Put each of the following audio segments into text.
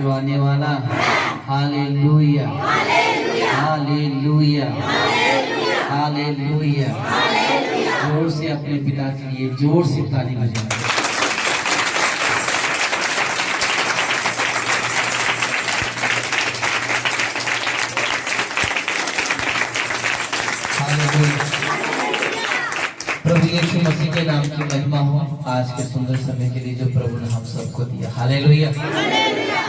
जो आने वाला। Hallelujah, hallelujah, hallelujah. जोर से अपने पिता के लिए जोर से ताली बजाएं। प्रभु यीशु मसीह के नाम की महिमा हो। आज के सुंदर समय के लिए जो प्रभु ने हम सबको दिया। हालेलुया।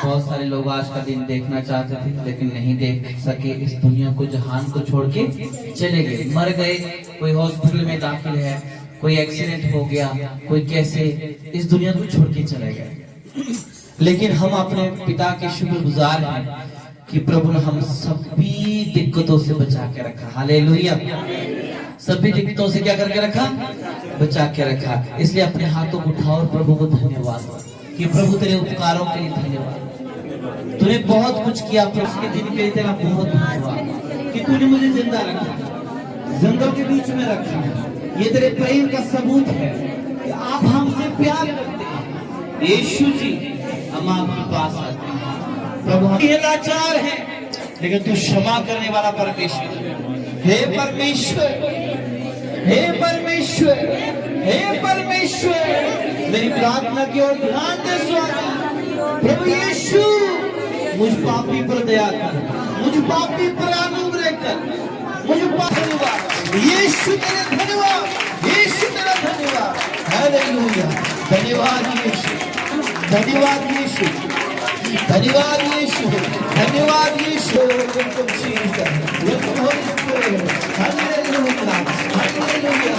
बहुत सारे लोग आज का दिन देखना चाहते थे लेकिन नहीं देख सके। इस दुनिया को, जहान को छोड़ के चले गए, मर गए। कोई हॉस्पिटल में दाखिल है, कोई एक्सीडेंट हो गया, कोई कैसे इस दुनिया को छोड़ के चले गए। लेकिन हम अपने पिता के शुक्रगुजार हैं कि प्रभु ने हम सभी दिक्कतों से बचा के रखा। हालेलुया। सभी दिक्कतों से क्या करके रखा? बचा के रखा। इसलिए अपने हाथों को उठाओ और प्रभु को धन्यवाद दो कि प्रभु तेरे उपकारों के लिए धन्यवाद। तूने बहुत कुछ किया प्रभु के दिन के लिए तेरा बहुत धन्यवाद कि तूने मुझे जिंदा रखा, जिंदों के बीच में रखा। ये तेरे प्रेम का सबूत है कि आप हमसे प्यार करते हैं। यीशु जी, हम आपके पास आते हैं प्रभु। हम लाचार हैं लेकिन तू क्षमा करने वाला परमेश्वर। हे परमेश्वर, हे परमेश्वर, हे परमेश्वर, मेरी प्रार्थना की ओर ध्यान दे स्वामी। प्रभु यीशु, मुझ पापी पर दया कर, मुझ पापी पर अनुग्रह कर, मुझ धन्यवाद यीशु, तेरा धन्यवाद यीशु, तेरा धन्यवाद। हालेलुया। धन्यवाद यीशु, धन्यवाद यीशु, धन्यवाद यीशु, धन्यवाद Yeshu. Welcome Jesus, welcome holy spirit. Hallelujah, hallelujah.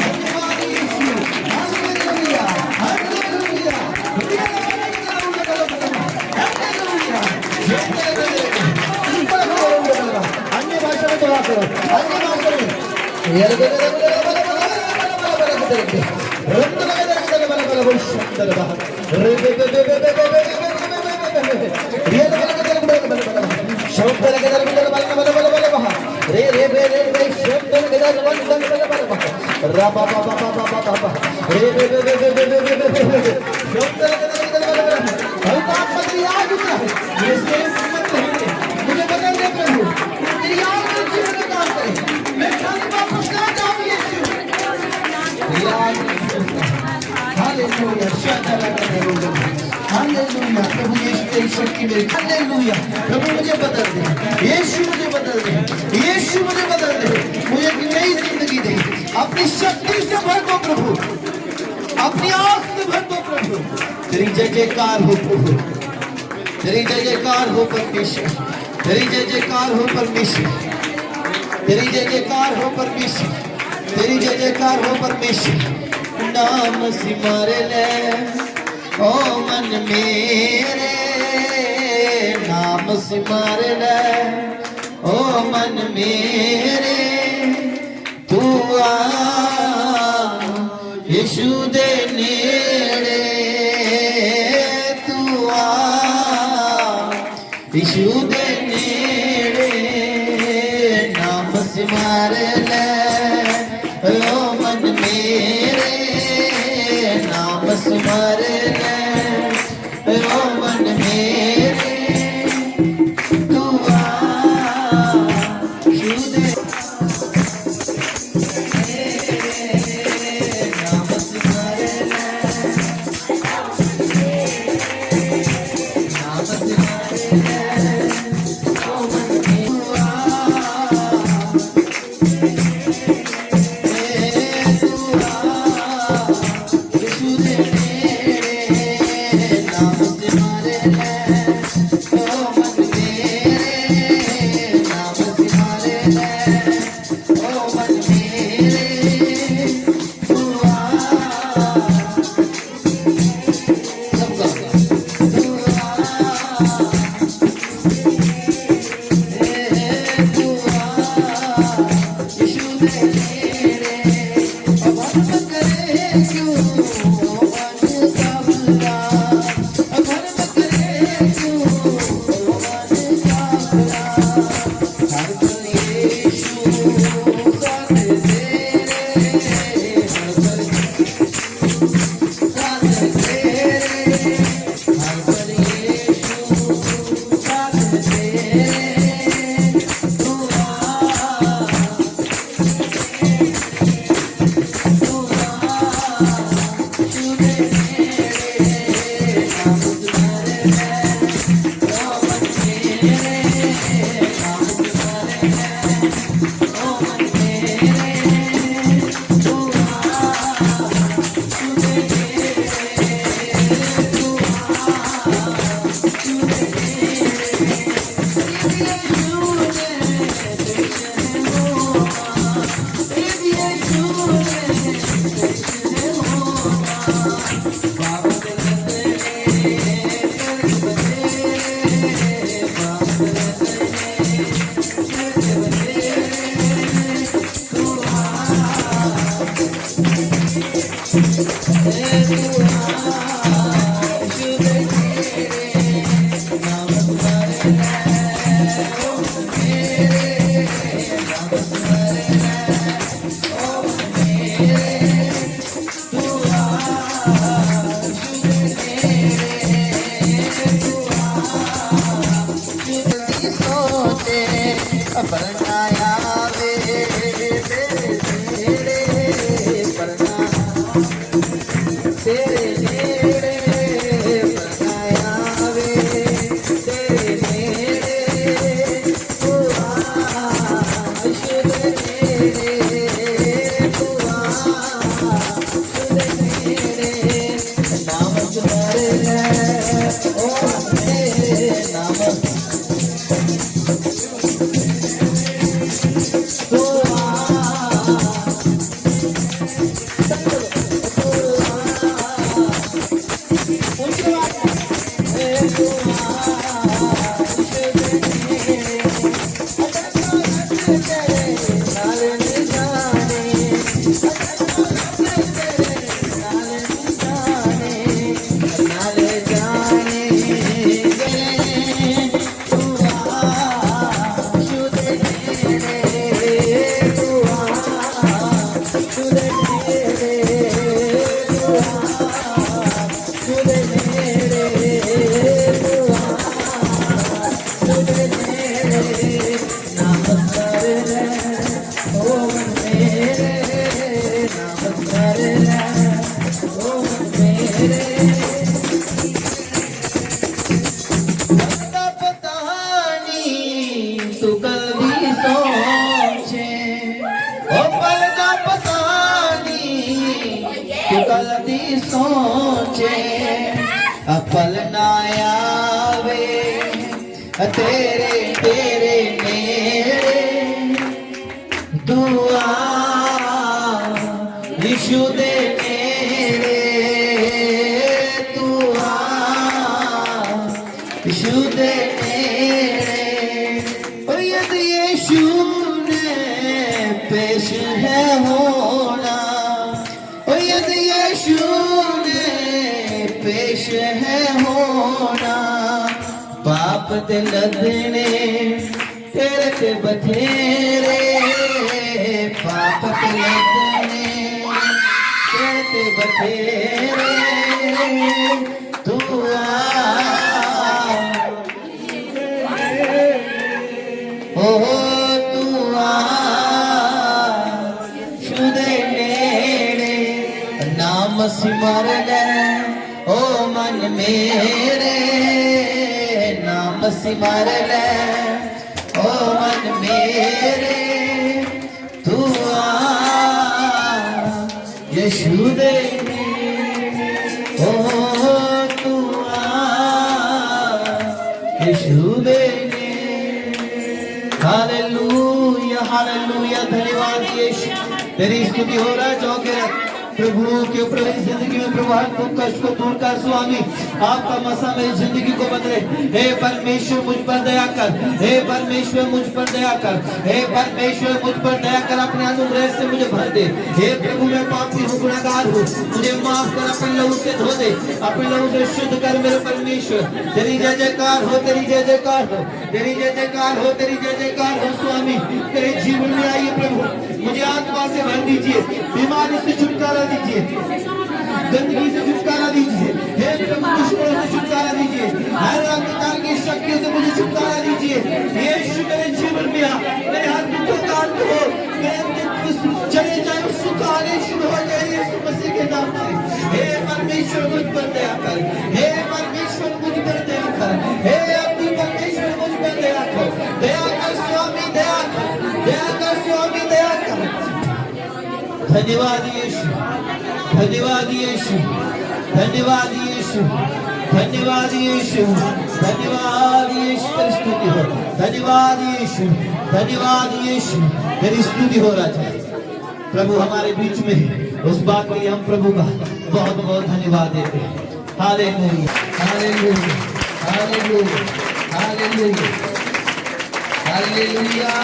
धन्यवाद यीशु, हालेलुया, हालेलुया, हालेलुया। अन्य भाषा में दुआ करो, अन्य भाषा में। मुझे बदल दे प्रभु, तेरी याद में जीवन में काम करे। मैं खाली वापस ना जाऊं यीशु। Hallelujah, hallelujah. प्रभु यीशु तेरी शक्ति मेरी। हालेलुया। प्रभु मुझे बदल दे यीशु, मुझे बदल दे यीशु, मुझे बदल दे। मुझे एक नई जिंदगी दे। अपनी शक्ति से भर दो प्रभु, अपनी आग से भर दो प्रभु। तेरी जय जयकार हो प्रभु, तेरी जय जयकार हो परमेश्वर, तेरी जय जयकार हो परमेश्वर, तेरी जय जयकार हो परमेश्वर, तेरी जय जयकार हो परमेश्वर। नाम सिमर ले ओ मन मेरे, नाम सिमर ले ओ मन मेरे। तू आ यीशु दे नेड़े, तू आ यीशु दे नेड़े। नाम सिमर ले ओ मन मेरे, नाम सिमर ले ओ मन मेरे। तू आ यीशु दे सोचे अपल ना आवे तेरे तेरे मेरे दुआ यीशु दे मेरे दुआ यीशु दे मेरे और यदि यीशु ने पेश है होना और यदि यीशु ने पेश है होना पाप ते लदने तेरे ते बथेरे पाप ते लदने तेरे ते बथेरे तू ओ तू शुदे नेड़े नाम सिमर ले ओ मन मेरे नाम सिमर ले ओ मन मेरे तू यीशु दे ओ तू यीशु दे हालेलुया हालेलुया धन्यवाद यीशु तेरी स्तुति हो रहा है चौके प्रभु के ऊपर मेरी जिंदगी में प्रभाव को कष्ट को दूर कर स्वामी आपका मसा मेरी जिंदगी को बदले हे परमेश्वर मुझ पर दया कर हे परमेश्वर मुझ पर दया कर हे परमेश्वर मुझ पर दया कर अपने अनुग्रह से मुझे भर दे हे प्रभु मैं पापी हूँ गुनहगार हूँ मुझे माफ कर अपने लहू से धो दे अपने लहू से शुद्ध कर मेरे परमेश्वर तेरी जय जयकार हो तेरी जय जयकार हो तेरी जय जयकार हो तेरी जय जयकार हो स्वामी तेरे जीवन में आइए प्रभु मुझे आत्मा से भर दीजिए बीमारी से छुटकारा दीजिए गंदगी से छुटकारा दीजिए हे प्रभु दुश्मनों से छुटकारा दीजिए हर प्रकार की शक्तियों से मुझे छुटकारा दीजिए यीशु मेरे जीवन में आ मेरे हर दुखों का अंत हो मेरे दुख चले जाए सुख आने शुरू हो जाए यीशु मसीह के नाम से हे परमेश्वर मुझ पर दया कर हे परमेश्वर मुझ पर दया कर हे अपनी परमेश्वर मुझ पर दया कर स्वामी दया कर स्वामी दया कर धन्यवाद यीशु धन्यवाद यीशु धन्यवाद यीशु धन्यवाद यीशु, धन्यवाद यीशु, तेरी स्तुति हो, धन्यवाद यीशु, धन्यवाद यीशु, तेरी स्तुति हो राजा। प्रभु हमारे बीच में है, उस बात के लिए हम प्रभु का बहुत बहुत धन्यवाद देते हैं। Hallelujah, hallelujah, hallelujah, hallelujah, hallelujah.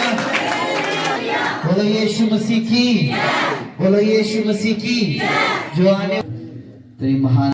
बोलो यीशु मसीह की, बोलो यीशु मसीह की। जो आने तेरी महान